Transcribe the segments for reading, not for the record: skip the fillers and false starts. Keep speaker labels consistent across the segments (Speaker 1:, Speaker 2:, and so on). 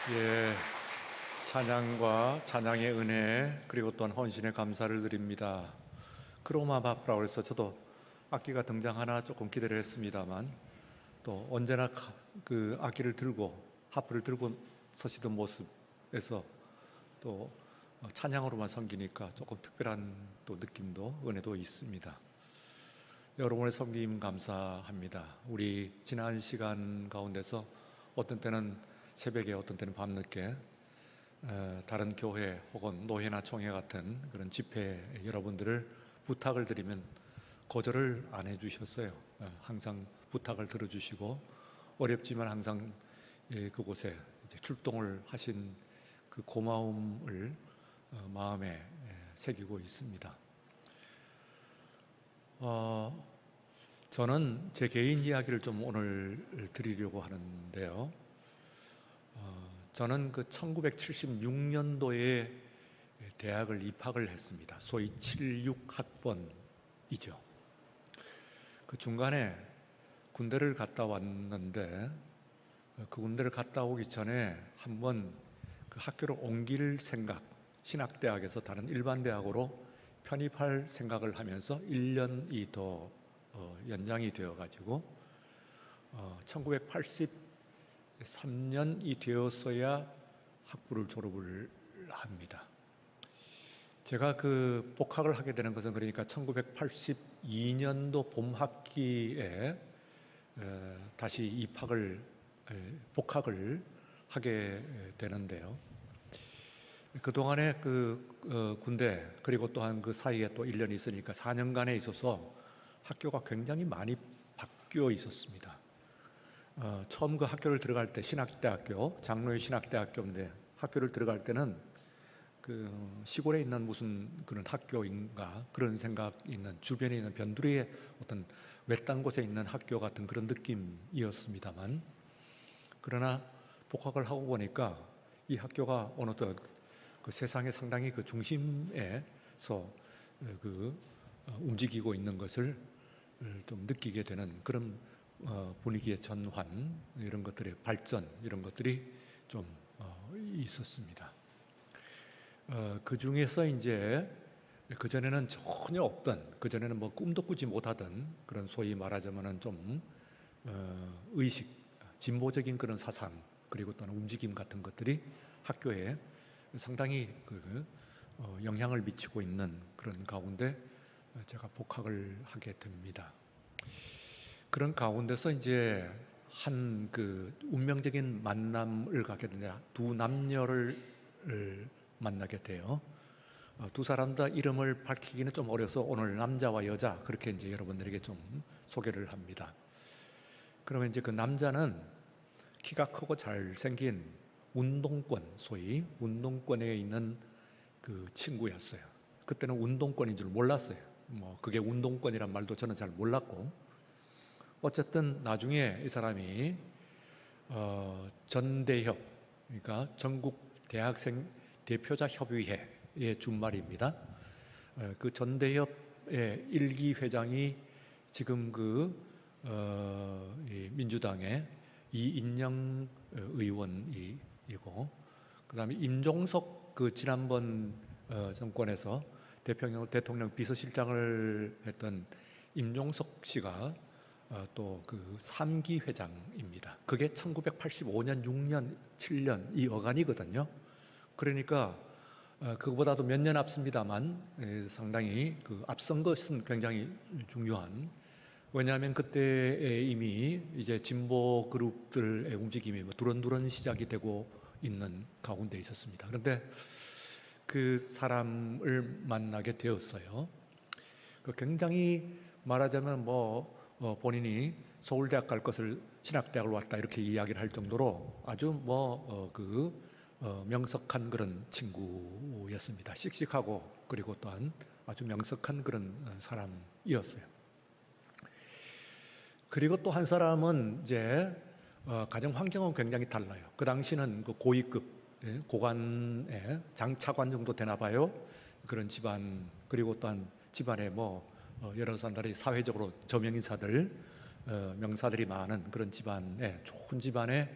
Speaker 1: 예, 찬양과 찬양의 은혜 그리고 또한 헌신의 감사를 드립니다. 크로마 바프라고 해서 저도 악기가 등장하나 조금 기대를 했습니다만 또 언제나 그 악기를 들고 하프를 들고 서시던 모습에서 또 찬양으로만 섬기니까 조금 특별한 또 느낌도 은혜도 있습니다. 여러분의 섬김 감사합니다. 우리 지난 시간 가운데서 어떤 때는 새벽에 어떤 때는 밤늦게 다른 교회 혹은 노회나 총회 같은 그런 집회 여러분들을 부탁을 드리면 거절을 안 해주셨어요. 항상 부탁을 들어주시고 어렵지만 항상 그곳에 이제 출동을 하신 그 고마움을 마음에 새기고 있습니다. 저는 제 개인 이야기를 좀 오늘 드리려고 하는데요. 저는 그 1976년도에 대학을 입학을 했습니다. 소위 76학번이죠. 그 중간에 군대를 갔다 왔는데 그 군대를 갔다 오기 전에 한번 그 학교를 옮길 생각, 신학대학에서 다른 일반 대학으로 편입할 생각을 하면서 1년이 더 연장이 되어가지고 1983년이 되었어야 학부를 졸업을 합니다. 제가 그 복학을 하게 되는 것은 그러니까 1982년도 봄 학기에 다시 복학을 하게 되는데요. 그동안에 그 군대 그리고 또한 그 사이에 또 1년이 있으니까 4년간에 있어서 학교가 굉장히 많이 바뀌어 있었습니다. 처음 그 학교를 들어갈 때 신학대학교, 장로의 신학대학교인데 학교를 들어갈 때는 그 시골에 있는 무슨 그런 학교인가 그런 생각이 있는 주변에 있는 변두리의 어떤 외딴 곳에 있는 학교 같은 그런 느낌이었습니다만 그러나 복학을 하고 보니까 이 학교가 어느덧 그 세상의 상당히 그 중심에서 그 움직이고 있는 것을 좀 느끼게 되는 그런 분위기의 전환, 이런 것들의 발전, 이런 것들이 좀 있었습니다. 그 중에서 이제 그전에는 전혀 없던, 그전에는 뭐 꿈도 꾸지 못하던 그런 소위 말하자면은 좀 의식, 진보적인 그런 사상, 그리고 또는 움직임 같은 것들이 학교에 상당히 영향을 미치고 있는 그런 가운데 제가 복학을 하게 됩니다. 그런 가운데서 이제 한 그 운명적인 만남을 갖게 되냐, 두 남녀를 만나게 돼요. 두 사람 다 이름을 밝히기는 좀 어려서 오늘 남자와 여자 그렇게 이제 여러분들에게 좀 소개를 합니다. 그러면 이제 그 남자는 키가 크고 잘생긴 운동권, 소위 운동권에 있는 그 친구였어요. 그때는 운동권인 줄 몰랐어요. 뭐 그게 운동권이란 말도 저는 잘 몰랐고 어쨌든 나중에 이 사람이 전대협, 그러니까 전국 대학생 대표자 협의회의 준말입니다. 그 전대협의 1기 회장이 지금 이 민주당의 이인영 의원이고, 그 다음에 임종석 그 지난번 정권에서 대통령 비서실장을 했던 임종석 씨가 또 그 3기 회장입니다. 그게 1985년, 6년, 7년 이 어간이거든요. 그러니까 그거보다도 몇 년 앞섭니다만 상당히 그 앞선 것은 굉장히 중요한, 왜냐하면 그때 이미 이제 진보 그룹들의 움직임이 두런두런 시작이 되고 있는 가운데 있었습니다. 그런데 그 사람을 만나게 되었어요. 굉장히 말하자면 본인이 서울대학 갈 것을 신학대학을 왔다 이렇게 이야기를 할 정도로 아주 명석한 그런 친구였습니다. 씩씩하고 그리고 또한 아주 명석한 그런 사람이었어요. 그리고 또 한 사람은 이제 가정 환경은 굉장히 달라요. 그 당시는 그 고위급 고관에 장차관 정도 되나 봐요. 그런 집안, 그리고 또한 집안에 여러 사람들이 사회적으로 저명인사들, 명사들이 많은 그런 집안에, 좋은 집안에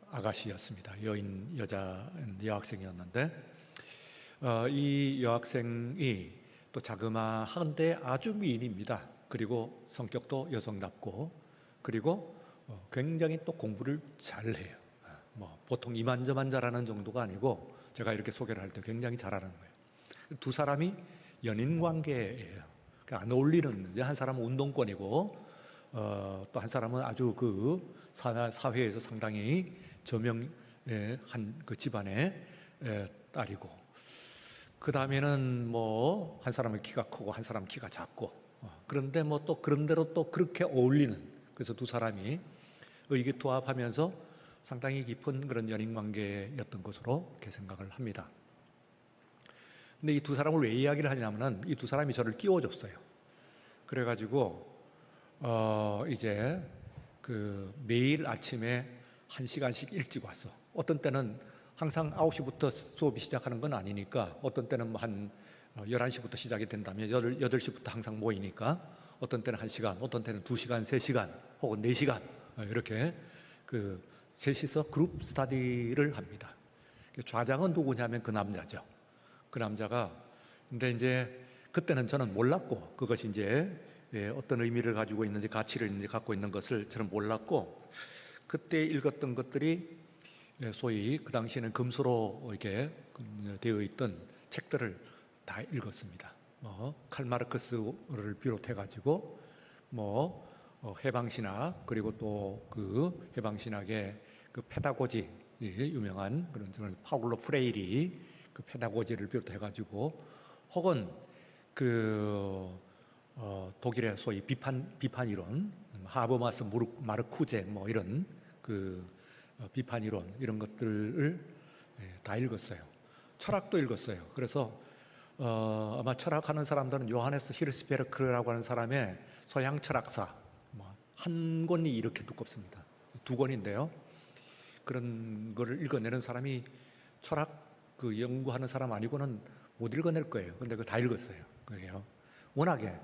Speaker 1: 아가씨였습니다. 여학생이었는데 이 여학생이 또 자그마한데 아주 미인입니다. 그리고 성격도 여성답고, 그리고 굉장히 또 공부를 잘해요. 보통 이만저만 잘하는 정도가 아니고 제가 이렇게 소개를 할 때 굉장히 잘하는 거예요. 두 사람이 연인 관계예요. 그러니까 안 어울리는, 한 사람은 운동권이고 또 한 사람은 아주 그 사회에서 상당히 저명한 그 집안의 딸이고, 그 다음에는 뭐 한 사람은 키가 크고 한 사람은 키가 작고, 그런데 뭐 또 그런 대로 또 그렇게 어울리는, 그래서 두 사람이 의기투합하면서 상당히 깊은 그런 연인 관계였던 것으로 이렇게 생각을 합니다. 근데 이 두 사람을 왜 이야기를 하냐면은 이 두 사람이 저를 끼워줬어요. 그래가지고 이제 그 매일 아침에 1시간씩 일찍 와서, 어떤 때는 항상 9시부터 수업이 시작하는 건 아니니까, 어떤 때는 한 11시부터 시작이 된다면 8시부터 항상 모이니까, 어떤 때는 1시간, 어떤 때는 2시간, 3시간, 혹은 4시간, 이렇게 그 셋이서 그룹 스터디를 합니다. 좌장은 누구냐면 그 남자죠. 그 남자가, 근데 이제 그때는 저는 몰랐고, 그것이 이제 어떤 의미를 가지고 있는지, 가치를 갖고 있는 것을 저는 몰랐고, 그때 읽었던 것들이 소위 그 당시에는 금수로 이렇게 되어 있던 책들을 다 읽었습니다. 칼 마르크스를 비롯해 가지고 해방신학, 그리고 또 그 해방신학의 그 페다고지, 유명한 그런 파울로 프레이리 그 페다고지를 비롯해 가지고, 혹은 그 독일의 소위 비판 이론, 하버마스 마르쿠제 이런 그 비판 이론, 이런 것들을 다 읽었어요. 철학도 읽었어요. 그래서 아마 철학하는 사람들은 요하네스 히르스베르크라고 하는 사람의 서양 철학사 한 권이 이렇게 두껍습니다. 2권인데요. 그런 거를 읽어내는 사람이 철학 그 연구하는 사람 아니고는 못 읽어낼 거예요. 근데 그거 다 읽었어요. 그게요. 워낙에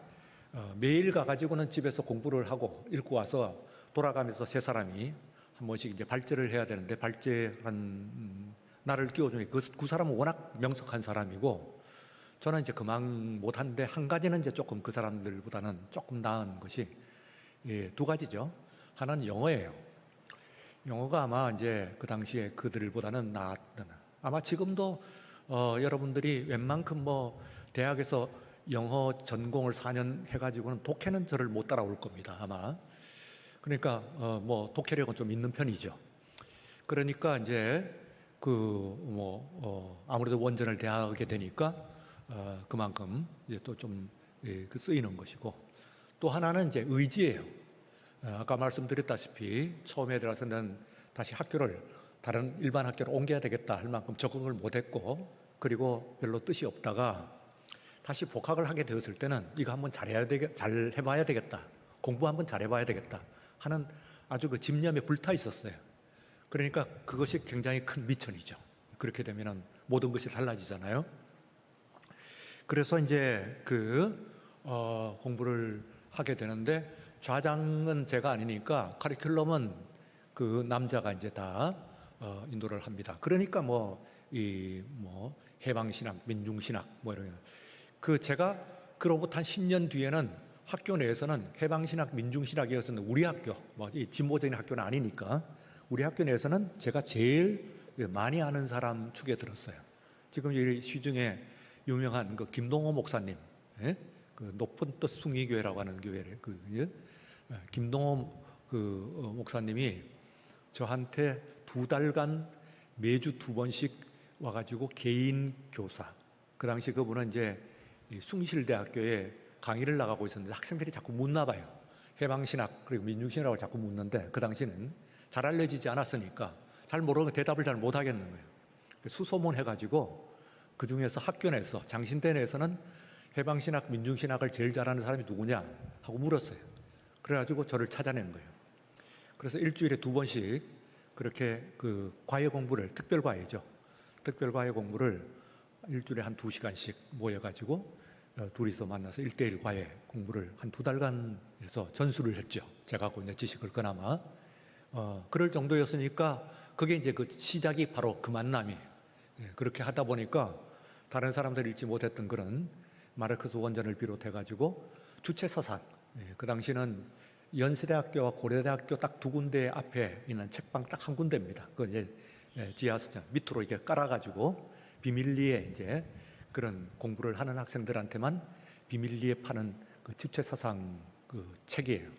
Speaker 1: 매일 가가지고는 집에서 공부를 하고 읽고 와서 돌아가면서 세 사람이 한 번씩 이제 발제를 해야 되는데, 발제한 나를 끼워주니 그 사람은 워낙 명석한 사람이고, 저는 이제 그만 못하는데, 한 가지는 이제 조금 그 사람들보다는 조금 나은 것이 2가지죠. 하나는 영어예요. 영어가 아마 이제 그 당시에 그들보다는 나았던, 아마 지금도 여러분들이 웬만큼 대학에서 영어 전공을 4년 해가지고는 독해는 저를 못 따라올 겁니다, 아마. 그러니까 독해력은 좀 있는 편이죠. 그러니까 이제 아무래도 원전을 대하게 되니까 그만큼 이제 또 좀 쓰이는 것이고, 또 하나는 이제 의지예요. 아까 말씀드렸다시피 처음에 들어서는 다시 다른 일반 학교로 옮겨야 되겠다 할 만큼 적응을 못했고, 그리고 별로 뜻이 없다가 다시 복학을 하게 되었을 때는 이거 한번 잘 해봐야 되겠다, 공부 한번 잘 해봐야 되겠다 하는 아주 그 집념에 불타 있었어요. 그러니까 그것이 굉장히 큰 미천이죠. 그렇게 되면은 모든 것이 달라지잖아요. 그래서 이제 공부를 하게 되는데, 좌장은 제가 아니니까 커리큘럼은 그 남자가 이제 다 인도를 합니다. 그러니까 해방신학, 민중신학 이런 제가 그로부터 한 10년 뒤에는 학교 내에서는 해방신학, 민중신학이었었는데, 우리 학교 진보적인 학교는 아니니까 우리 학교 내에서는 제가 제일 많이 아는 사람 축에 들었어요. 지금 이 시중에 유명한 그 김동호 목사님, 그 높은 뜻 숭의교회라고 하는 교회를 김동호 목사님이 저한테 2달간 매주 2번씩 와가지고 개인 교사, 그 당시 그분은 이제 숭실대학교에 강의를 나가고 있었는데 학생들이 자꾸 묻나 봐요. 해방신학 그리고 민중신학을 자꾸 묻는데, 그 당시는 잘 알려지지 않았으니까 잘 모르고 대답을 잘 못하겠는 거예요. 수소문 해가지고 그 중에서 학교 내에서, 장신대 내에서는 해방신학, 민중신학을 제일 잘하는 사람이 누구냐 하고 물었어요. 그래가지고 저를 찾아낸 거예요. 그래서 일주일에 2번씩 그렇게 그 과외 공부를, 특별과외죠. 특별과외 공부를 일주일에 한 2시간씩 모여가지고 둘이서 만나서 1대1 과외 공부를 한 2달간 해서 전수를 했죠. 제가 갖고 있는 지식을 그나마 그럴 정도였으니까 그게 이제 그 시작이 바로 그 만남이에요. 그렇게 하다 보니까 다른 사람들이 읽지 못했던 그런 마르크스 원전을 비롯해가지고 주체 서상, 그 당시는 연세대학교와 고려대학교 딱 두 군데 앞에 있는 책방 딱 한 군데입니다. 그 이제 지하수장 밑으로 이렇게 깔아가지고 비밀리에 이제 그런 공부를 하는 학생들한테만 비밀리에 파는 그 주체 서상 그 책이에요.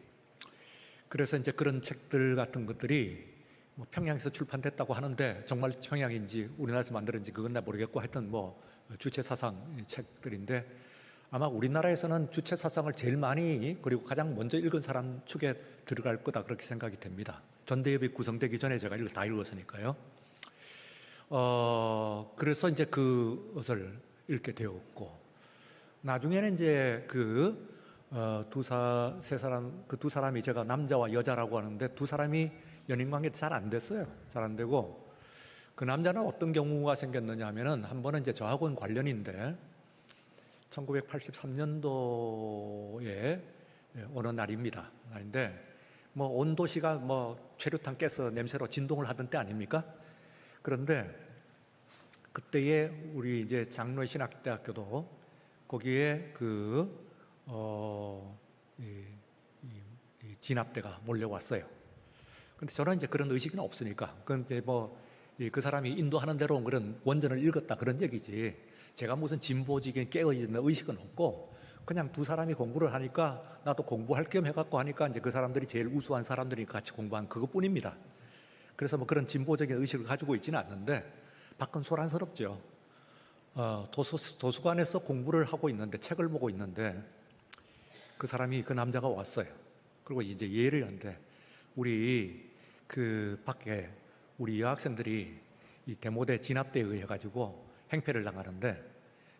Speaker 1: 그래서 이제 그런 책들 같은 것들이 뭐 평양에서 출판됐다고 하는데 정말 평양인지 우리나라에서 만들었는지 그건 나 모르겠고 하여튼 뭐 주체 사상 책들인데 아마 우리나라에서는 주체 사상을 제일 많이 그리고 가장 먼저 읽은 사람 축에 들어갈 거다 그렇게 생각이 됩니다. 전대협이 구성되기 전에 제가 다 읽었으니까요. 그래서 이제 그것을 읽게 되었고 나중에는 이제 두 사람이 제가 남자와 여자라고 하는데 두 사람이 연인 관계 잘 안 됐어요. 잘 안 되고 그 남자는 어떤 경우가 생겼느냐 하면은 한 번은 이제 저하고는 관련인데 1983년도에 어느 날입니다. 날인데 뭐 온 도시가 뭐 최루탄 깨서 냄새로 진동을 하던 때 아닙니까? 그런데 그때에 우리 이제 장로의 신학대학교도 거기에 진압대가 몰려왔어요. 근데 저는 이제 그런 의식은 없으니까. 근데 그 사람이 인도하는 대로 그런 원전을 읽었다 그런 얘기지. 제가 무슨 진보적인 깨어있는 의식은 없고 그냥 두 사람이 공부를 하니까 나도 공부할 겸 해갖고 하니까 이제 그 사람들이 제일 우수한 사람들이 같이 공부한 그것뿐입니다. 그래서 뭐 그런 진보적인 의식을 가지고 있지는 않는데 밖은 소란스럽죠. 도서관에서 공부를 하고 있는데 책을 보고 있는데 그 남자가 왔어요. 그리고 이제 예를 하는데 우리 그 밖에 우리 여학생들이 이 데모대 진압대에 의해 가지고 행패를 당하는데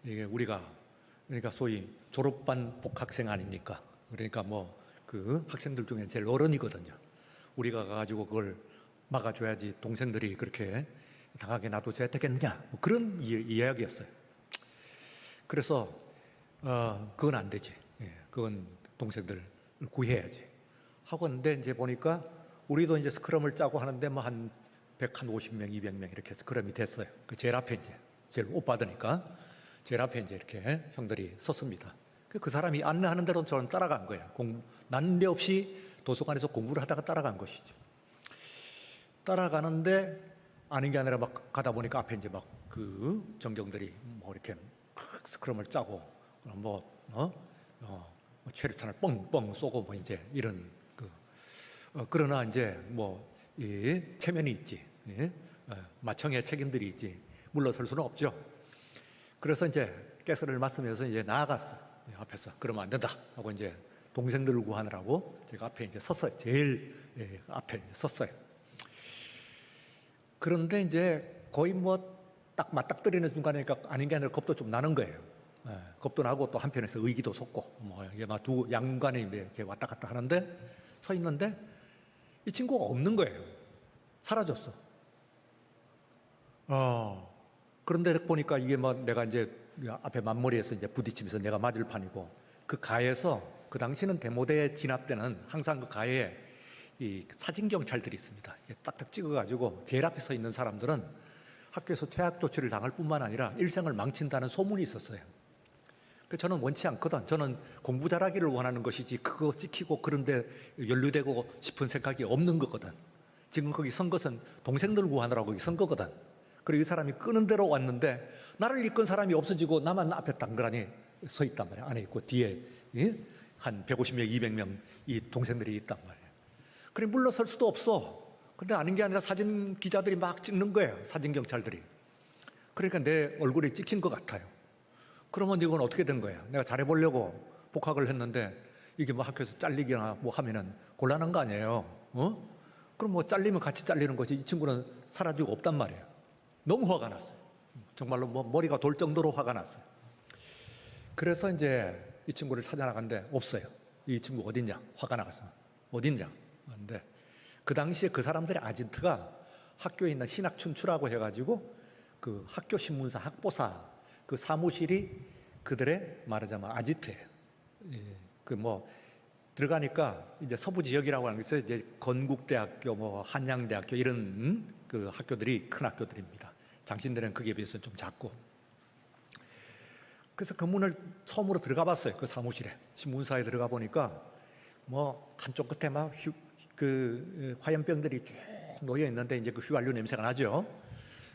Speaker 1: 이게 그러니까 소위 졸업반 복학생 아닙니까? 그러니까 뭐 그 학생들 중에 제일 어른이거든요. 우리가 가가지고 그걸 막아줘야지 동생들이 그렇게 당하게 놔둬줘야 되겠느냐? 뭐 그런 이야기였어요. 그래서 그건 안 되지. 그건 동생들을 구해야지. 하고 있는데 이제 보니까 우리도 이제 스크럼을 짜고 하는데 뭐 한 150명, 200명 이렇게 스크럼이 됐어요. 그 제일 앞에 이제 제일 오빠드니까 제일 앞에 이제 이렇게 형들이 섰습니다. 그 사람이 안내하는 대로 저는 따라간 거예요. 난데없이 도서관에서 공부를 하다가 따라간 것이죠. 따라가는데 아닌 게 아니라 막 가다 보니까 앞에 이제 막 그 정경들이 뭐 이렇게 스크럼을 짜고 최루탄을 뻥뻥 쏘고 뭐 이제 이런 그러나 이제 이 체면이 있지, 마청의 책임들이 있지 물러설 수는 없죠. 그래서 이제 가스를 맞으면서 이제 나아갔어. 앞에서 그러면 안 된다 하고 이제 동생들을 구하느라고 제가 앞에 이제 섰어요. 제일 앞에 섰어요. 그런데 이제 거의 딱 맞닥뜨리는 순간이니까 아닌 게 아니라 겁도 좀 나는 거예요. 겁도 나고 또 한편에서 의기도 솟고 이게 막 두 양간에 이렇게 왔다 갔다 하는데 서 있는데 이 친구가 없는 거예요. 사라졌어. 그런데 보니까 이게 내가 이제 앞에 만머리에서 이제 부딪히면서 내가 맞을 판이고 그 가에서 그 당시는 데모대 진압 때는 항상 그 가에 이 사진 경찰들이 있습니다. 딱딱 찍어가지고 제일 앞에 서 있는 사람들은 학교에서 퇴학 조치를 당할 뿐만 아니라 일생을 망친다는 소문이 있었어요. 저는 원치 않거든. 저는 공부 잘하기를 원하는 것이지 그거 찍히고 그런데 연루되고 싶은 생각이 없는 거거든. 지금 거기 선 것은 동생들 구하느라고 선 거거든. 그리고 이 사람이 끄는 대로 왔는데 나를 이끈 사람이 없어지고 나만 앞에 당그라니 서 있단 말이야. 안에 있고 뒤에 한 150명, 200명 이 동생들이 있단 말이야. 그래 물러설 수도 없어. 근데 아닌 게 아니라 사진 기자들이 막 찍는 거예요. 사진 경찰들이. 그러니까 내 얼굴이 찍힌 것 같아요. 그러면 이건 어떻게 된 거예요? 내가 잘해보려고 복학을 했는데 이게 학교에서 잘리기나 하면은 곤란한 거 아니에요? 그럼 잘리면 같이 잘리는 거지. 이 친구는 사라지고 없단 말이에요. 너무 화가 났어요. 정말로 머리가 돌 정도로 화가 났어요. 그래서 이제 이 친구를 찾아나갔는데 없어요. 이 친구 어딨냐? 화가 나갔어. 어딨냐? 근데 그 당시에 그 사람들의 아지트가 학교에 있는 신학춘추라고 해가지고 그 학교 신문사 학보사 그 사무실이 그들의 말하자면 아지트예요. 들어가니까 이제 서부 지역이라고 하는 것은 이제 건국대학교, 뭐 한양대학교 이런 그 학교들이 큰 학교들입니다. 장신대는 거기에 비해서 좀 작고. 그래서 그 문을 처음으로 들어가 봤어요. 그 사무실에 신문사에 들어가 보니까 뭐 한쪽 끝에 막 화염병들이 쭉 놓여 있는데 이제 그 휘발유 냄새가 나죠.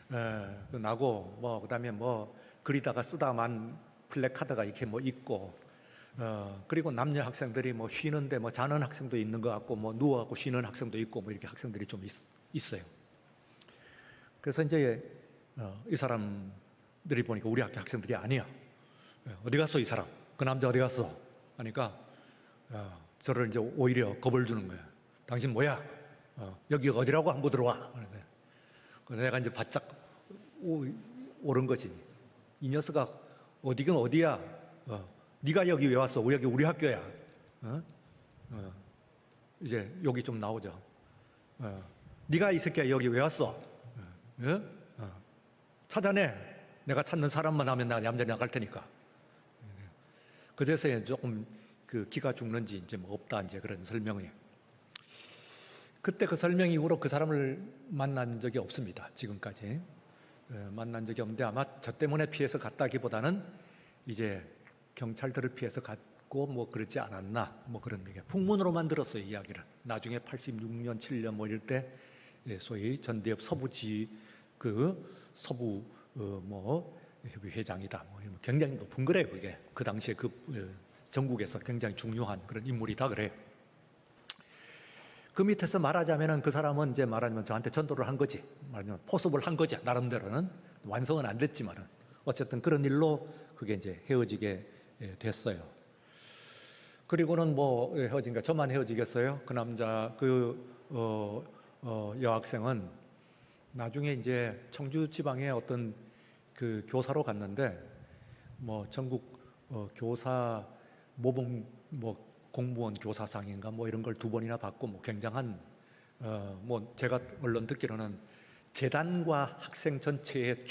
Speaker 1: 그 나고 뭐 그다음에 뭐 그리다가 쓰다만 플래카드가 이렇게 뭐 있고. 그리고 남녀 학생들이 뭐 쉬는데 뭐 자는 학생도 있는 것 같고 뭐 누워갖고 쉬는 학생도 있고 뭐 이렇게 학생들이 좀 있어요. 그래서 이제 이 사람들이 보니까 우리 학교 학생들이 아니야. 어디 갔어 이 사람? 그 남자 어디 갔어? 하니까 저를 이제 오히려 겁을 주는 거야. 당신 뭐야? 여기 어디라고 한번 들어와. 내가 이제 바짝 오른 거지. 이 녀석아 어디긴 어디야? 네가 여기 왜 왔어? 여기 우리 학교야. 이제 여기 좀 나오죠. 네가 이 새끼야 여기 왜 왔어? 찾아내. 내가 찾는 사람만 하면 나 얌전히 나갈 테니까. 그제서야 조금 그 기가 죽는지 이제 뭐 없다 이제 그런 설명이. 그때 그 설명 이후로 그 사람을 만난 적이 없습니다. 지금까지 만난 적이 없는데 아마 저 때문에 피해서 갔다기보다는 이제 경찰들을 피해서 갔고 뭐 그러지 않았나 뭐 그런 얘기. 풍문으로만 들었어요 이야기를. 나중에 86년 7년 뭐 이럴 때 소위 전대협 서부 뭐 협의회장이다. 뭐 굉장히 높은 거래요 그게. 그 당시에 그 전국에서 굉장히 중요한 그런 인물이다 그래요. 그 밑에서 말하자면은 그 사람은 이제 말하자면 저한테 전도를 한 거지. 말하자면 포섭을 한 거지. 나름대로는 완성은 안 됐지만은 어쨌든 그런 일로 그게 이제 헤어지게 됐어요. 그리고는 뭐 헤어진가? 저만 헤어지겠어요? 그 남자 여학생은 나중에 이제 청주 지방의 어떤 그 교사로 갔는데 뭐 전국 교사 모범 뭐 공무원 교사상인가 뭐 이런 걸 2번이나 받고 뭐 굉장한 뭐 제가 언론 듣기로는 재단과 학생 전체의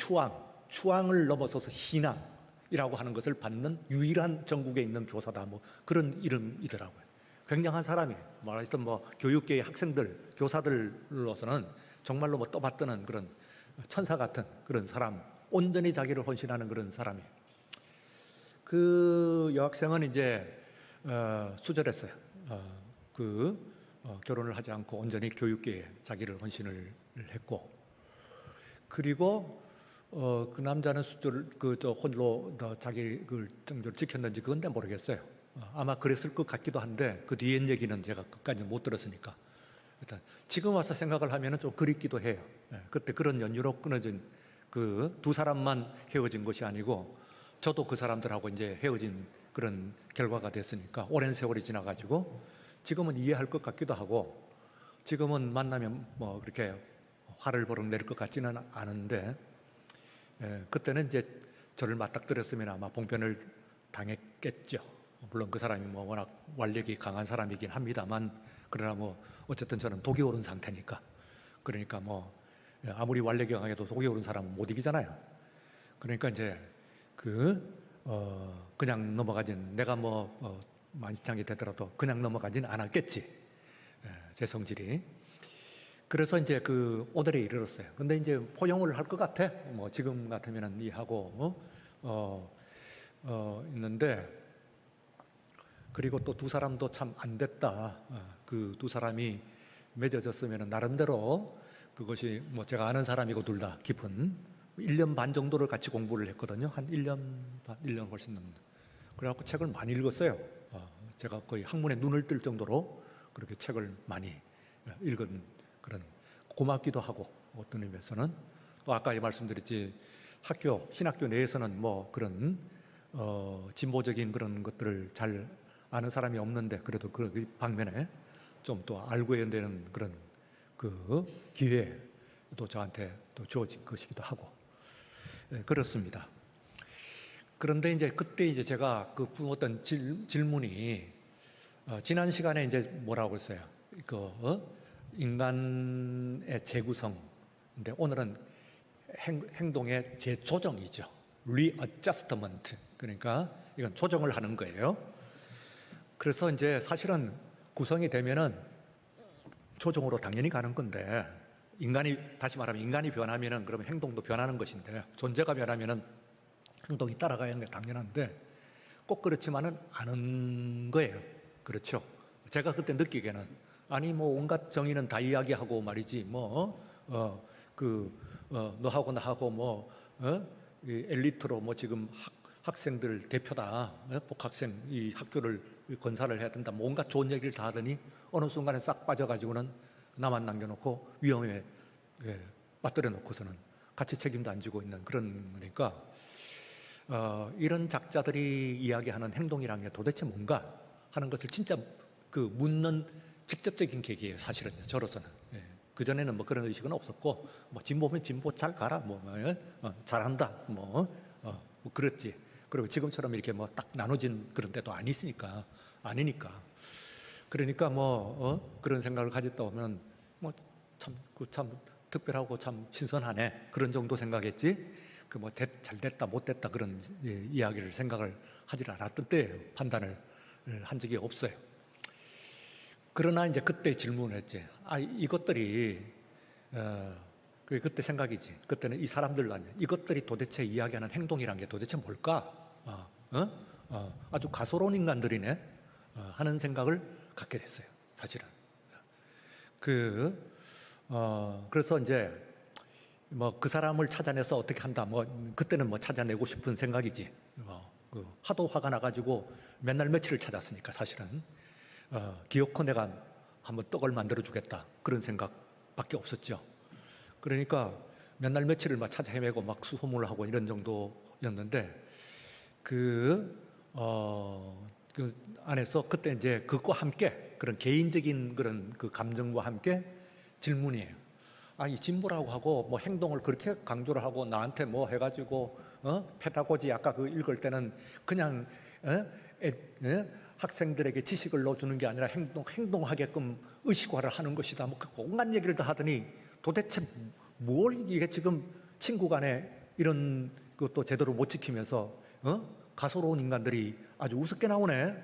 Speaker 1: 추앙을 넘어서서 신앙이라고 하는 것을 받는 유일한 전국에 있는 교사다 뭐 그런 이름이더라고요. 굉장한 사람이에요. 말하자면 뭐 교육계의 학생들, 교사들로서는 정말로 뭐 떠받드는 그런 천사 같은 그런 사람, 온전히 자기를 헌신하는 그런 사람이에요. 그 여학생은 이제 수절했어요. 결혼을 하지 않고 온전히 교육계에 자기를 헌신을 했고, 그리고 그 남자는 홀로 자기 정조를 지켰는지 그건 내 모르겠어요. 아마 그랬을 것 같기도 한데 그 뒤엔 얘기는 제가 끝까지 못 들었으니까 일단 지금 와서 생각을 하면은 좀 그립기도 해요. 그때 그런 연유로 끊어진 그 2사람만 헤어진 것이 아니고 저도 그 사람들하고 이제 헤어진 그런 결과가 됐으니까 오랜 세월이 지나가지고 지금은 이해할 것 같기도 하고 지금은 만나면 뭐 그렇게 화를 버럭 낼 것 같지는 않은데 그때는 이제 저를 맞닥뜨렸으면 아마 봉변을 당했겠죠. 물론 그 사람이 뭐 워낙 완력이 강한 사람이긴 합니다만 그러나 뭐 어쨌든 저는 독이 오른 상태니까 그러니까 뭐 아무리 완력이 강해도 독이 오른 사람은 못 이기잖아요. 그러니까 이제 그냥 넘어가진 내가 뭐 만시창이 되더라도 그냥 넘어가진 않았겠지. 제 성질이. 그래서 이제 그 오늘에 이르렀어요. 근데 이제 포용을 할 것 같아. 뭐 지금 같으면은 이하고 있는데 그리고 또 2사람도 참 안 됐다. 그 2사람이 맺어졌으면은 나름대로 그것이 뭐 제가 아는 사람이고 둘 다 깊은 1년 반 정도를 같이 공부를 했거든요. 한 1년 반, 1년 훨씬 넘는. 그래갖고 책을 많이 읽었어요. 제가 거의 학문에 눈을 뜰 정도로 그렇게 책을 많이 읽은 그런 고맙기도 하고 어떤 의미에서는 또 아까 말씀드렸지 신학교 내에서는 뭐 그런 진보적인 그런 것들을 잘 아는 사람이 없는데 그래도 그 방면에 좀 또 알고 해야 되는 그런 그 기회도 저한테 또 주어진 것이기도 하고 그렇습니다. 그런데 이제 그때 이제 제가 그 어떤 질문이 지난 시간에 이제 뭐라고 했어요? 인간의 재구성. 근데 오늘은 행동의 재조정이죠. readjustment. 그러니까 이건 조정을 하는 거예요. 그래서 이제 사실은 구성이 되면은 조정으로 당연히 가는 건데, 다시 말하면 인간이 변하면은 그러면 행동도 변하는 것인데, 존재가 변하면은 행동이 따라가야 하는 게 당연한데, 꼭 그렇지만은 않은 거예요. 그렇죠. 제가 그때 느끼기에는, 아니, 뭐, 온갖 정의는 다 이야기하고 말이지, 너하고 나하고 이 엘리트로 지금 학생들 대표다, 복학생 이 학교를 건설을 해야 된다, 온갖 좋은 얘기를 다 하더니 어느 순간에 싹 빠져가지고는 나만 남겨놓고 위험에 빠뜨려 놓고서는 같이 책임도 안 지고 있는 그런 거니까, 이런 작자들이 이야기하는 행동이란 게 도대체 뭔가 하는 것을 진짜 묻는 직접적인 계기예요, 사실은요, 저로서는. 그전에는 그런 의식은 없었고, 진보면 진보 잘 가라, 잘한다, 그랬지. 그리고 지금처럼 이렇게 딱 나눠진 그런 때도 아니니까. 그러니까 그런 생각을 가졌다 보면, 참 특별하고 참 신선하네. 그런 정도 생각했지. 잘 됐다, 못 됐다, 그런 이야기를 생각을 하질 않았던 때예요. 판단을 한 적이 없어요. 그러나 이제 그때 질문을 했지. 이것들이, 그때 생각이지. 그때는 이 사람들 아니야. 이것들이 도대체 이야기하는 행동이란 게 도대체 뭘까? 아주 가소로운 인간들이네. 하는 생각을 갖게 됐어요, 사실은. 그래서 이제, 그 사람을 찾아내서 어떻게 한다. 그때는 찾아내고 싶은 생각이지. 하도 화가 나가지고 맨날 며칠을 찾았으니까, 사실은. 기어코 내가 한번 떡을 만들어주겠다, 그런 생각밖에 없었죠. 그러니까 맨날 며칠을 찾아 헤매고 수소문을 하고 이런 정도였는데, 그 안에서 그때 이제 그것과 함께 그런 개인적인 그런 감정과 함께 질문이에요. 이 진보라고 하고 행동을 그렇게 강조를 하고 나한테 해가지고 페다고지 아까 읽을 때는 그냥 학생들에게 지식을 넣어주는 게 아니라 행동하게끔 의식화를 하는 것이다. 온갖 얘기를 다 하더니 도대체 뭘 이게 지금 친구 간에 이런 것도 제대로 못 지키면서 가소로운 인간들이 아주 우습게 나오네.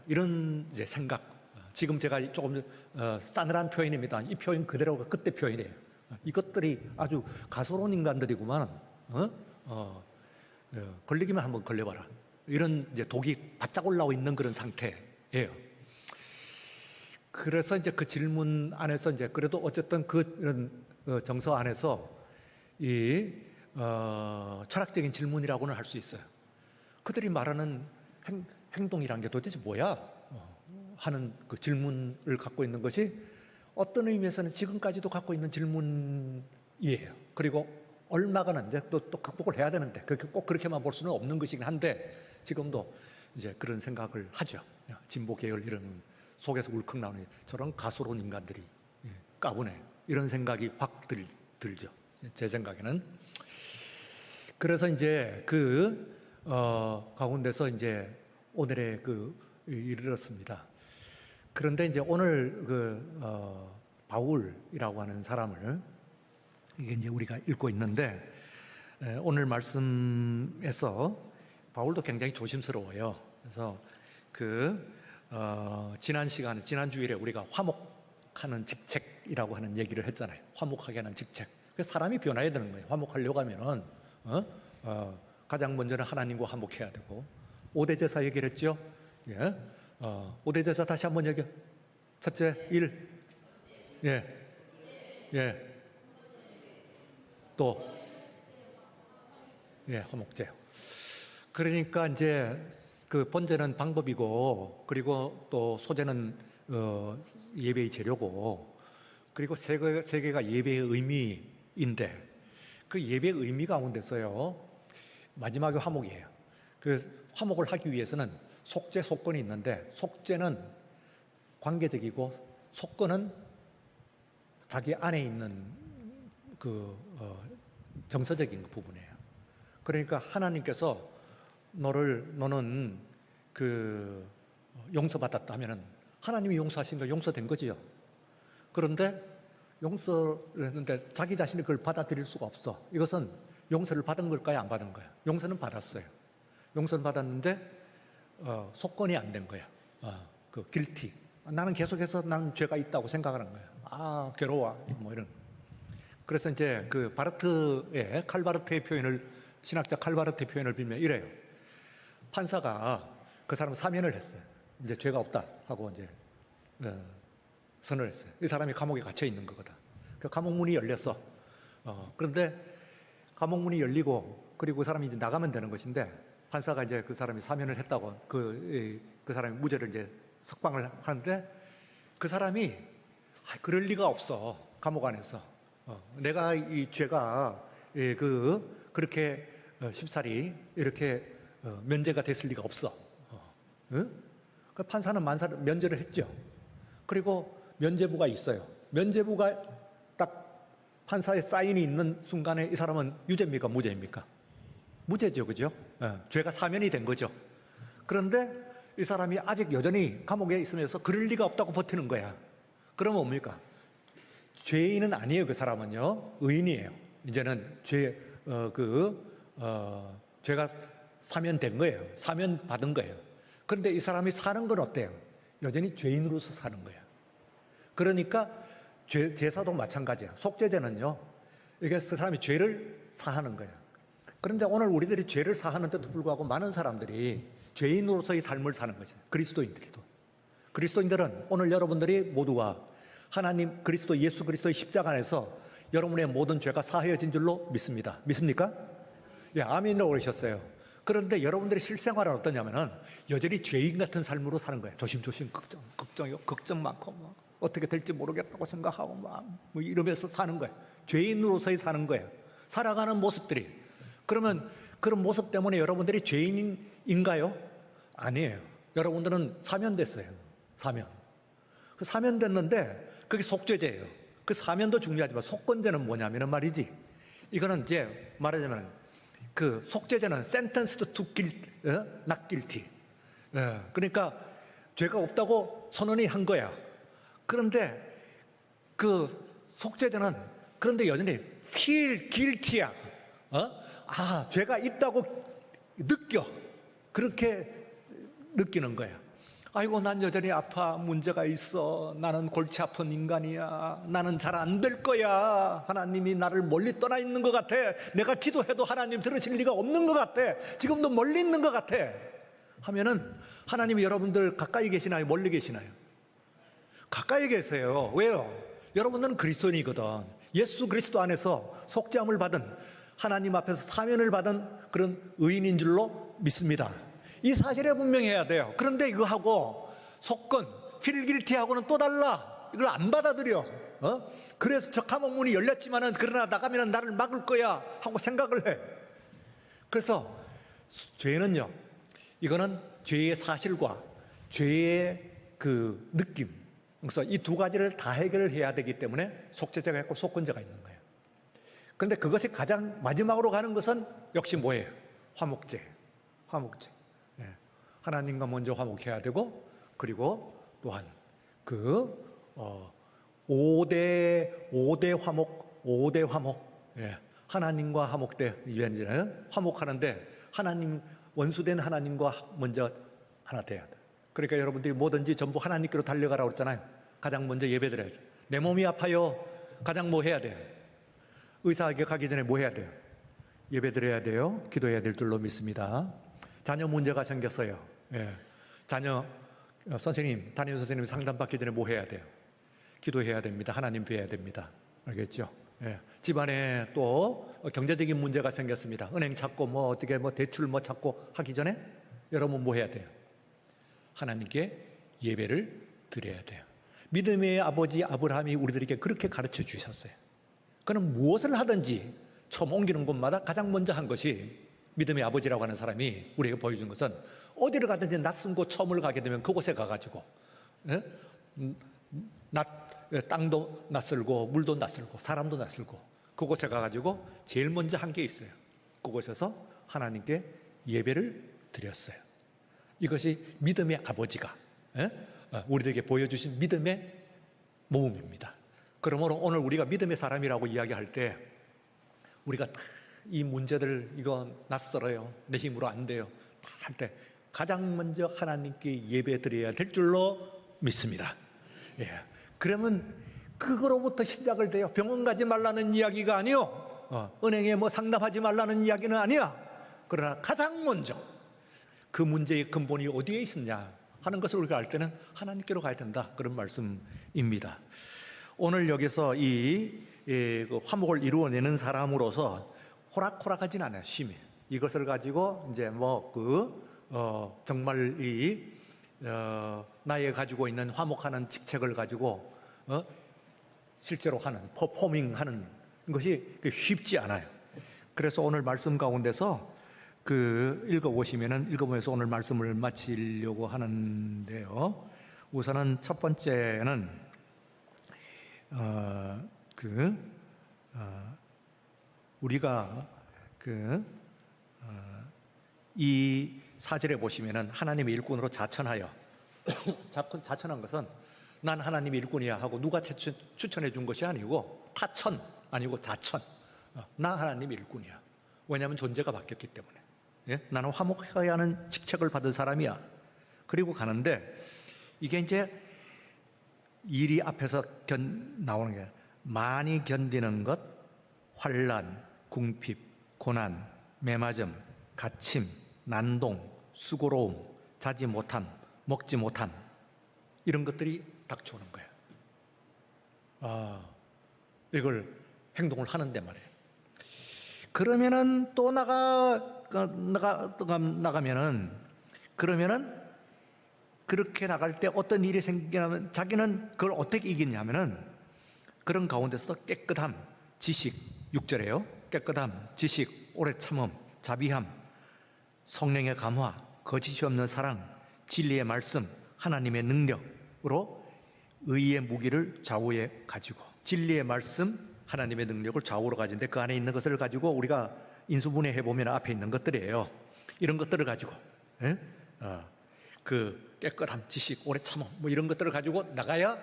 Speaker 1: 이런 이제 생각. 지금 제가 조금 싸늘한 표현입니다. 이 표현 그대로가 그때 표현이에요. 이것들이 아주 가소로운 인간들이구만. 걸리기만 한번 걸려봐라. 이런 이제 독이 바짝 올라와 있는 그런 상태예요. 그래서 이제 그 질문 안에서 이제 그래도 어쨌든 그런 정서 안에서 이 철학적인 질문이라고는 할 수 있어요. 그들이 말하는 행동이란 게 도대체 뭐야? 하는 그 질문을 갖고 있는 것이 어떤 의미에서는 지금까지도 갖고 있는 질문이에요. 그리고 얼마가는 이제 또 극복을 해야 되는데 꼭 그렇게만 볼 수는 없는 것이긴 한데 지금도 이제 그런 생각을 하죠. 진보 계열 이런 속에서 울컥 나오는 저런 가소로운 인간들이 까부네, 이런 생각이 확 들죠. 제 생각에는. 그래서 이제 가운데서 이제 오늘의 이르렀습니다. 그런데 이제 오늘 바울이라고 하는 사람을 이게 이제 우리가 읽고 있는데, 오늘 말씀에서 바울도 굉장히 조심스러워요. 그래서 지난 주일에 우리가 화목하는 직책이라고 하는 얘기를 했잖아요. 화목하게 하는 직책. 그래서 사람이 변화해야 되는 거예요. 화목하려고 하면은 가장 먼저는 하나님과 화목해야 되고, 5대 제사 얘기를 했죠. 예. 5대 제사 다시 한번 얘기해. 첫째, 1. 예. 또, 화목제요. 그러니까 이제 번제는 방법이고, 그리고 또 소제는 예배의 재료고, 그리고 세 개가 예배의 의미인데, 그 예배의 의미 가운데서요, 마지막에 화목이에요. 그 화목을 하기 위해서는 속죄, 속건이 있는데, 속죄는 관계적이고 속건은 자기 안에 있는 정서적인 부분이에요. 그러니까 하나님께서 너는 용서받았다면은 하나님이 용서하신 거 용서된 거지요. 그런데 용서를 했는데 자기 자신이 그걸 받아들일 수가 없어. 이것은 용서를 받은 걸까요, 안 받은 거야? 용서는 받았어요. 용서는 받았는데 속건이 안 된 거야. 그 길티. 나는 계속해서 나는 죄가 있다고 생각하는 거예요. 아, 괴로워. 뭐 이런. 그래서 이제 그 바르트의 칼바르트의 표현을 신학자 칼바르트의 표현을 빌면 이래요. 판사가 그 사람 사면을 했어요. 이제 죄가 없다 하고 이제 선을 했어요. 이 사람이 감옥에 갇혀 있는 거거든. 그 감옥 문이 열렸어. 그런데 감옥 문이 열리고 그리고 그 사람이 이제 나가면 되는 것인데 판사가 이제 그 사람이 사면을 했다고 그 사람이 무죄를 이제 석방을 하는데 그 사람이 그럴 리가 없어. 감옥 안에서 내가 이 죄가 그렇게 쉽사리 이렇게 면제가 됐을 리가 없어. 그 판사는 만사를 면제를 했죠. 그리고 면제부가 있어요. 면제부가 딱 판사의 사인이 있는 순간에 이 사람은 유죄입니까? 무죄입니까? 무죄죠, 그죠? 죄가 사면이 된 거죠. 그런데 이 사람이 아직 여전히 감옥에 있으면서 그럴 리가 없다고 버티는 거야. 그러면 뭡니까? 죄인은 아니에요, 그 사람은요. 의인이에요. 이제는 죄가 사면된 거예요. 사면 받은 거예요. 그런데 이 사람이 사는 건 어때요? 여전히 죄인으로서 사는 거예요. 그러니까 제사도 마찬가지야. 속죄제는요, 이게 그 사람이 죄를 사하는 거예요. 그런데 오늘 우리들이 죄를 사하는데도 불구하고 많은 사람들이 죄인으로서의 삶을 사는 거죠. 그리스도인들도. 그리스도인들은 오늘 여러분들이 모두가 하나님 그리스도 예수 그리스도의 십자가 안에서 여러분의 모든 죄가 사하여진 줄로 믿습니다. 믿습니까? 예, 아멘이라고 그러셨어요. 그런데 여러분들의 실생활은 어떠냐면은 여전히 죄인 같은 삶으로 사는 거예요. 조심조심 걱정 많고 뭐 어떻게 될지 모르겠다고 생각하고 막 뭐 이러면서 사는 거예요. 죄인으로서의 사는 거예요. 살아가는 모습들이. 그러면 그런 모습 때문에 여러분들이 죄인인가요? 아니에요. 여러분들은 사면됐어요. 사면. 그 사면됐는데 그게 속죄제예요. 그 사면도 중요하지만 속건제는 뭐냐면은 말이지. 이거는 이제 말하자면 그 속죄제는 sentenced to not guilty. 그러니까 죄가 없다고 선언이 한 거야. 그런데 그 속죄제는 그런데 여전히 feel guilty야. 죄가 있다고 느껴. 그렇게 느끼는 거야. 아이고, 난 여전히 아파. 문제가 있어. 나는 골치 아픈 인간이야. 나는 잘 안 될 거야. 하나님이 나를 멀리 떠나 있는 것 같아. 내가 기도해도 하나님 들으실 리가 없는 것 같아. 지금도 멀리 있는 것 같아. 하면은 하나님이 여러분들 가까이 계시나요? 멀리 계시나요? 가까이 계세요. 왜요? 여러분들은 그리스도인이거든. 예수 그리스도 안에서 속죄함을 받은 하나님 앞에서 사면을 받은 그런 의인인 줄로 믿습니다. 이 사실에 분명해야 돼요. 그런데 이거하고 속건, 필길티하고는 또 달라. 이걸 안 받아들여. 그래서 저 감옥 문이 열렸지만은 그러나 나가면 나를 막을 거야 하고 생각을 해. 그래서 죄는요, 이거는 죄의 사실과 죄의 그 느낌. 그래서 이 두 가지를 다 해결을 해야 되기 때문에 속죄제가 있고 속건제가 있는 거예요. 그런데 그것이 가장 마지막으로 가는 것은 역시 뭐예요? 화목제. 하나님과 먼저 화목해야 되고, 그리고 또한 그 5대 화목. 하나님과 화목되는 화목하는데 하나님 원수된 하나님과 먼저 하나 돼야 돼. 그러니까 여러분들이 뭐든지 전부 하나님께로 달려가라고 했잖아요. 가장 먼저 예배드려야죠. 내 몸이 아파요. 가장 뭐 해야 돼요? 의사에게 가기 전에 뭐 해야 돼요? 예배드려야 돼요. 기도해야 될 줄로 믿습니다. 자녀 문제가 생겼어요. 자녀 선생님, 담임 선생님 상담받기 전에 뭐 해야 돼요? 기도해야 됩니다. 하나님 뵈야 됩니다. 알겠죠? 집안에 또 경제적인 문제가 생겼습니다. 은행 찾고 뭐 어떻게 뭐 대출 뭐 찾고 하기 전에 여러분 뭐 해야 돼요? 하나님께 예배를 드려야 돼요. 믿음의 아버지 아브라함이 우리들에게 그렇게 가르쳐 주셨어요. 그는 무엇을 하든지 처음 옮기는 곳마다 가장 먼저 한 것이, 믿음의 아버지라고 하는 사람이 우리에게 보여준 것은 어디를 가든지 낯선 곳 처음을 가게 되면 그곳에 가가지고 땅도 낯설고 물도 낯설고 사람도 낯설고 그곳에 가가지고 제일 먼저 한 게 있어요. 그곳에서 하나님께 예배를 드렸어요. 이것이 믿음의 아버지가 우리들에게 보여주신 믿음의 모범입니다. 그러므로 오늘 우리가 믿음의 사람이라고 이야기할 때 우리가 다 이 문제들 이거 낯설어요. 내 힘으로 안 돼요. 다 할 때 가장 먼저 하나님께 예배 드려야 될 줄로 믿습니다. 예. 그러면 그거로부터 시작을 돼요. 병원 가지 말라는 이야기가 아니요. 은행에 뭐 상담하지 말라는 이야기는 아니야. 그러나 가장 먼저 그 문제의 근본이 어디에 있느냐 하는 것을 우리가 알 때는 하나님께로 가야 된다. 그런 말씀입니다. 오늘 여기서 그 화목을 이루어내는 사람으로서 호락호락하진 않아요. 심히 이것을 가지고 이제 정말 나의 가지고 있는 화목하는 직책을 가지고 실제로 하는 퍼포밍하는 것이 쉽지 않아요. 그래서 오늘 말씀 가운데서 읽어보면서 오늘 말씀을 마치려고 하는데요. 우선은 첫 번째는 우리가 이 4절에 보시면은 하나님의 일꾼으로 자천하여 자천한 것은 난 하나님의 일꾼이야 하고 누가 추천해 준 것이 아니고 타천 아니고 자천. 나 하나님의 일꾼이야. 왜냐하면 존재가 바뀌었기 때문에. 예? 나는 화목해야 하는 직책을 받은 사람이야. 그리고 가는데 이게 이제 일이 앞에서 나오는 게 많이 견디는 것, 환난, 궁핍, 고난, 매맞음, 갇힘, 난동, 수고로움, 자지 못함, 먹지 못함 이런 것들이 닥쳐오는 거예요. 이걸 행동을 하는데 말이에요. 그러면은 또 나가면은 그러면은 그렇게 나갈 때 어떤 일이 생기냐면 자기는 그걸 어떻게 이기냐면은 그런 가운데서도 깨끗함, 지식 6절에요. 깨끗함, 지식, 오래 참음, 자비함, 성령의 감화, 거짓이 없는 사랑, 진리의 말씀, 하나님의 능력으로 의의 무기를 좌우에 가지고 진리의 말씀, 하나님의 능력을 좌우로 가진데 그 안에 있는 것을 가지고 우리가 인수분해 해보면 앞에 있는 것들이에요. 이런 것들을 가지고 그 깨끗함, 지식, 오래 참음 뭐 이런 것들을 가지고 나가야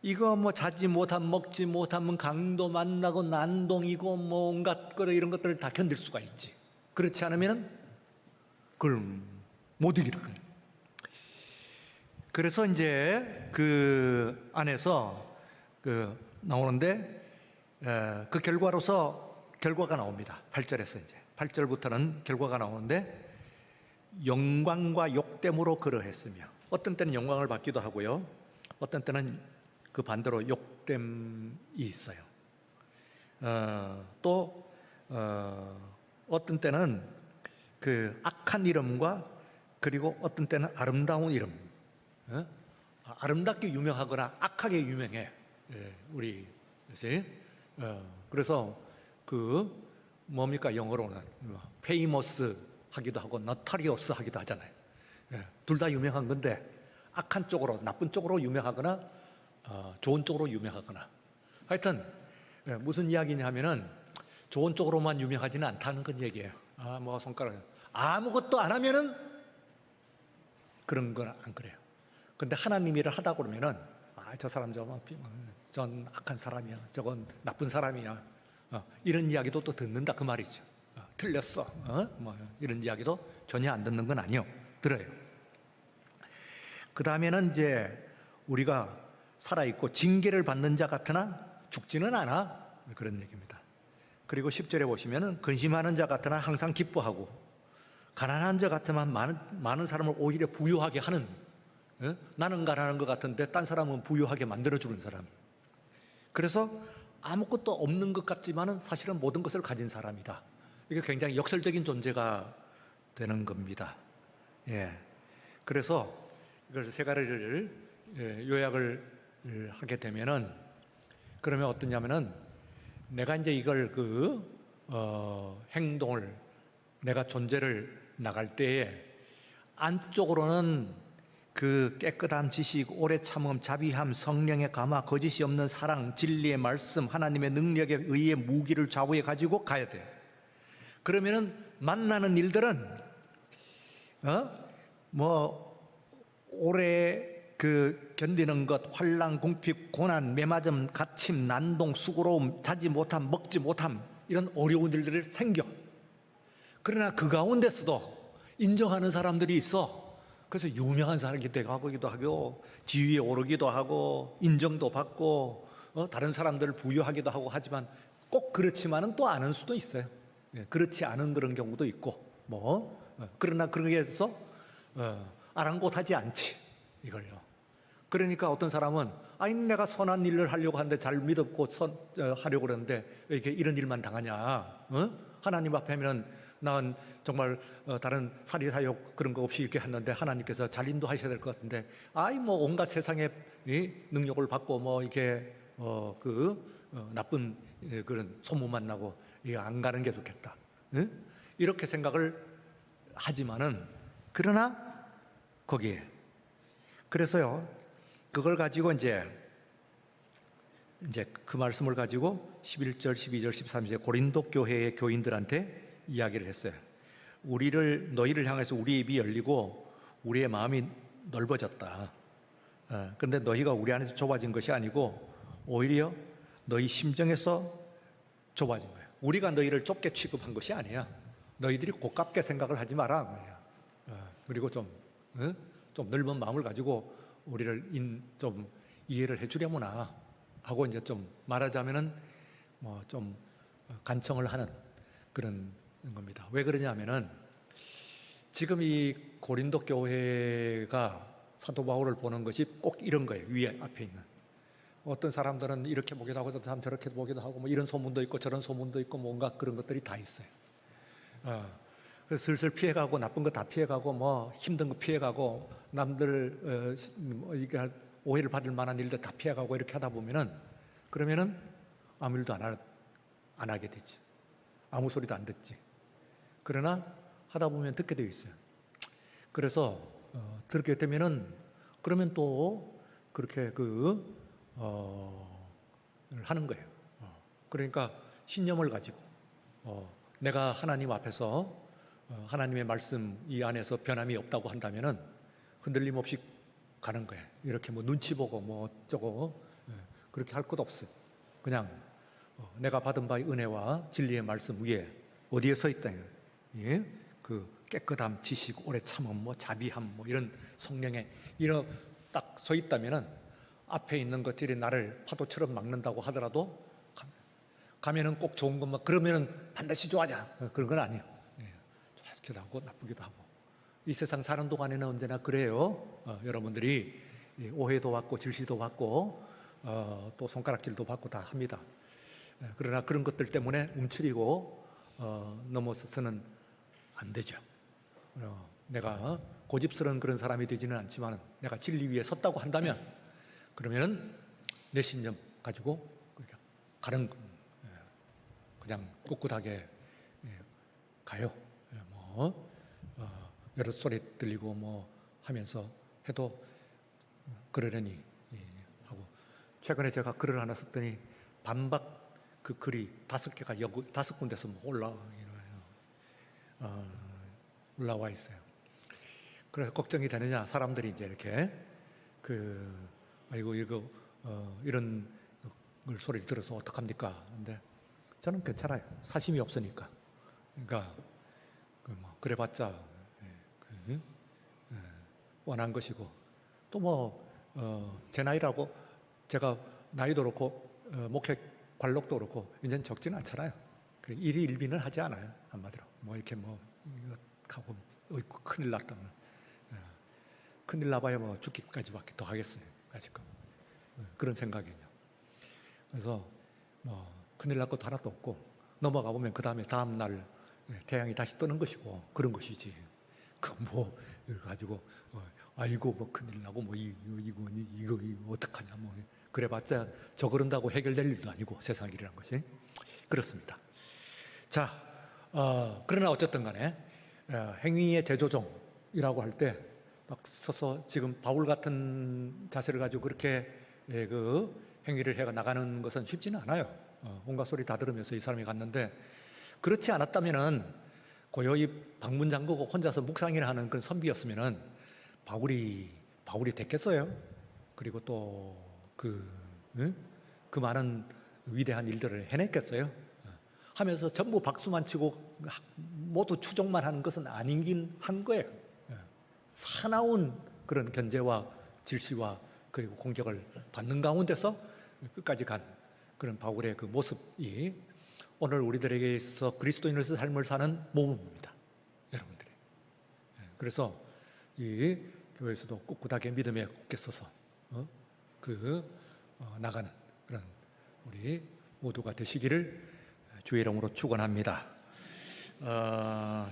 Speaker 1: 이거 자지 못함, 먹지 못하면 강도 만나고 난동이고 온갖 이런 것들을 다 견딜 수가 있지. 그렇지 않으면 그걸 못 이기는 거예요. 그래서 이제 그 안에서 나오는데 그 결과가 나옵니다. 8절에서 이제 8절부터는 결과가 나오는데 영광과 욕됨으로 그러했으며 어떤 때는 영광을 받기도 하고요. 어떤 때는 그 반대로 욕됨이 있어요. 또 어떤 때는 그 악한 이름과 그리고 어떤 때는 아름다운 이름, 아름답게 유명하거나 악하게 유명해. 우리 그래서 뭡니까 영어로는 페이머스 하기도 하고 너터리어스 하기도 하잖아요. 둘 다 유명한 건데 악한 쪽으로 나쁜 쪽으로 유명하거나 좋은 쪽으로 유명하거나 하여튼 무슨 이야기냐면은 좋은 쪽으로만 유명하지는 않다는 건 얘기예요. 손가락 아무것도 안 하면은 그런 건 안 그래요. 근데 하나님 일을 하다 그러면은 저 사람 전 악한 사람이야, 저건 나쁜 사람이야, 이런 이야기도 또 듣는다 그 말이죠. 틀렸어, 이런 이야기도 전혀 안 듣는 건 아니요, 들어요. 그 다음에는 이제 우리가 살아있고 징계를 받는 자 같으나 죽지는 않아, 그런 얘기입니다. 그리고 10절에 보시면은 근심하는 자 같으나 항상 기뻐하고 가난한 자 같으면 많은 사람을 오히려 부유하게 하는, 나는 가난한 것 같은데 딴 사람은 부유하게 만들어주는 사람. 그래서 아무것도 없는 것 같지만은 사실은 모든 것을 가진 사람이다. 이게 굉장히 역설적인 존재가 되는 겁니다. 그래서 이걸 세 가지를 요약을 하게 되면은 그러면 어떠냐면은 내가 이제 이걸 행동을 내가 존재를 나갈 때에 안쪽으로는 그 깨끗함, 지식, 오래 참음, 자비함, 성령의 감화, 거짓이 없는 사랑, 진리의 말씀, 하나님의 능력의 의의 무기를 좌우에 가지고 가야 돼. 그러면은 만나는 일들은 오래 견디는 것, 환난, 궁핍, 고난, 매맞음, 갇힘, 난동, 수고로움, 자지 못함, 먹지 못함 이런 어려운 일들이 생겨. 그러나 그 가운데서도 인정하는 사람들이 있어. 그래서 유명한 사람이 되기도 하고, 지위에 오르기도 하고, 인정도 받고, 다른 사람들을 부유하기도 하고 하지만 꼭 그렇지만은 또 않을 수도 있어요. 그렇지 않은 그런 경우도 있고, 그러나 그러게 해서 아랑곳하지 않지, 이걸요. 그러니까 어떤 사람은 아니 내가 선한 일을 하려고 하는데 잘 믿었고 하려고 그러는데 왜 이렇게 이런 일만 당하냐? 하나님 앞에 하면 난 정말 다른 사리사욕 그런 거 없이 이렇게 했는데 하나님께서 잘 인도하셔야 될 것 같은데 온갖 세상의 능력을 받고 이렇게 나쁜 그런 소문만 나고 안 가는 게 좋겠다. 이렇게 생각을 하지만은 그러나 거기에 그래서요 그걸 가지고 이제 그 말씀을 가지고 11절, 12절, 13절 고린도 교회의 교인들한테 이야기를 했어요. 너희를 향해서 우리의 입이 열리고 우리의 마음이 넓어졌다. 근데 너희가 우리 안에서 좁아진 것이 아니고 오히려 너희 심정에서 좁아진 거예요. 우리가 너희를 좁게 취급한 것이 아니야. 너희들이 고깝게 생각을 하지 마라. 그리고 좀 넓은 마음을 가지고 우리를 좀 이해를 해주려무나 하고 이제 좀 말하자면은 좀 간청을 하는 그런 겁니다. 왜 그러냐면은 지금 이 고린도 교회가 사도 바울을 보는 것이 꼭 이런 거예요. 위에 앞에 있는 어떤 사람들은 이렇게 보기도 하고 어떤 사람 저렇게 보기도 하고 이런 소문도 있고 저런 소문도 있고 뭔가 그런 것들이 다 있어요. 그래서 슬슬 피해가고 나쁜 거 다 피해가고 힘든 거 피해가고 남들 이게 오해를 받을 만한 일들 다 피해가고 이렇게 하다 보면은 그러면은 아무 일도 안 하게 되지. 아무 소리도 안 듣지. 그러나 하다 보면 듣게 되어 있어요. 그래서 듣게 되면은 그러면 또 그렇게 하는 거예요. 그러니까 신념을 가지고 내가 하나님 앞에서 하나님의 말씀 이 안에서 변함이 없다고 한다면은 흔들림 없이 가는 거예요. 이렇게 눈치 보고 어쩌고 그렇게 할 것 없어요. 그냥 내가 받은 바의 은혜와 진리의 말씀 위에 어디에 서 있다. 그 깨끗함, 지식, 오래 참음, 자비함 이런 성령에 이런 딱 서 있다면은 앞에 있는 것들이 나를 파도처럼 막는다고 하더라도 가면은 꼭 좋은 것만 그러면은 반드시 좋아하자 그런 건 아니에요. 좋아하기도 하고 나쁘기도 하고 이 세상 사는 동안에는 언제나 그래요. 여러분들이 오해도 받고 질시도 받고 또 손가락질도 받고 다 합니다. 그러나 그런 것들 때문에 움츠리고 넘어서서는 안 되죠. 내가 고집스러운 그런 사람이 되지는 않지만 내가 진리 위에 섰다고 한다면 그러면은 내 신념 가지고 가는 그냥 꿋꿋하게 가요. 여러 소리 들리고 하면서 해도 그러려니 하고 최근에 제가 글을 하나 썼더니 반박 그 글이 5개가 5군데서 올라와 있어요. 그래서 걱정이 되느냐 사람들이 이제 이렇게 아이고 이거 이런 소리를 들어서 어떡합니까? 근데 저는 괜찮아요. 사심이 없으니까. 그러니까 그래봤자 뻔한 것이고 또 제 나이라고 제가 나이도 그렇고 목회 관록도 그렇고 이제는 적지는 않잖아요. 일이 일비는 하지 않아요. 한마디로 이렇게 하고 큰일 났다면 큰일 나봐야 죽기까지밖에 더 하겠어요. 아직은 그런 생각이에요. 그래서 큰일 날 것도 하나도 없고 넘어가 보면 그 다음 날 태양이 다시 뜨는 것이고 그런 것이지. 가지고 아이고 큰일 나고 이거 어떡하냐 그래봤자 저 그런다고 해결될 일도 아니고 세상 일이란 것이 그렇습니다. 자, 그러나 어쨌든 간에 행위의 재조정이라고 할 때 막 서서 지금 바울 같은 자세를 가지고 그렇게 행위를 해 나가는 것은 쉽지는 않아요. 온갖 소리 다 들으면서 이 사람이 갔는데 그렇지 않았다면은 고요히 방문 잠그고 혼자서 묵상이나 하는 그런 선비였으면은 바울이 됐겠어요. 그리고 또 그 많은 위대한 일들을 해냈겠어요. 하면서 전부 박수만 치고 모두 추종만 하는 것은 아니긴 한 거예요. 사나운 그런 견제와 질시와 그리고 공격을 받는 가운데서 끝까지 간 그런 바울의 그 모습이 오늘 우리들에게 있어서 그리스도인으로서 삶을 사는 모범입니다. 여러분들이. 그래서 이 교회에서도 꿋꿋하게 믿음에 굳게 서서 나가는 그런 우리 모두가 되시기를 주의 이름으로 축원합니다.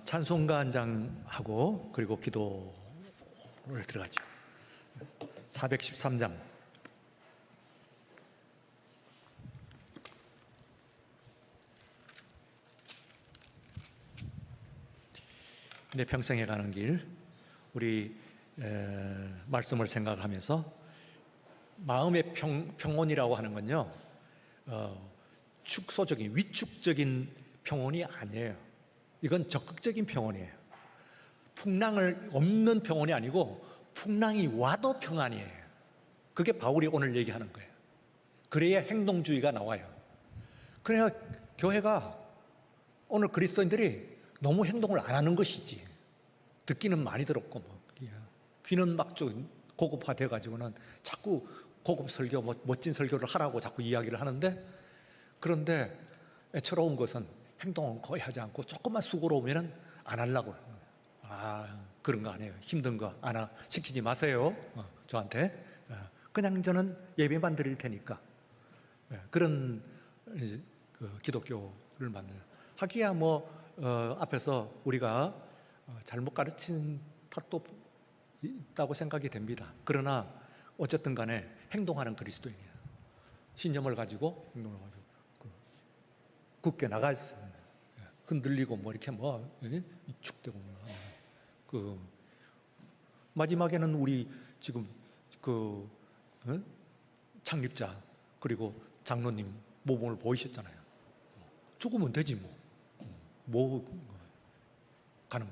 Speaker 1: 찬송가 한 장하고 그리고 기도를 들어가죠. 413장. 내 평생에 가는 길, 우리 말씀을 생각하면서 마음의 평온이라고 하는 건요, 축소적인 위축적인 평온이 아니에요. 이건 적극적인 평온이에요. 풍랑을 없는 평온이 아니고 풍랑이 와도 평안이에요. 그게 바울이 오늘 얘기하는 거예요. 그래야 행동주의가 나와요. 그래야 교회가 오늘 그리스도인들이 너무 행동을 안 하는 것이지. 듣기는 많이 들었고 귀는 막 좀 고급화돼 가지고는 자꾸 고급 설교, 멋진 설교를 하라고 자꾸 이야기를 하는데, 그런데 애처로운 것은 행동은 거의 하지 않고 조금만 수고로우면 안 하려고. 그런 거 아니에요. 힘든 거 하나 시키지 마세요. 저한테. 그냥 저는 예배만 드릴 테니까. 그런 그 기독교를 만드는. 하기야 앞에서 우리가 잘못 가르친 탓도 있다고 생각이 됩니다. 그러나 어쨌든 간에 행동하는 그리스도인이에요. 신념을 가지고 행동을 가지고 굳게 나갈 수 있는, 흔들리고 이렇게 위축되고 마지막에는 우리 지금 창립자 그리고 장로님 모범을 보이셨잖아요. 죽으면 되지 가는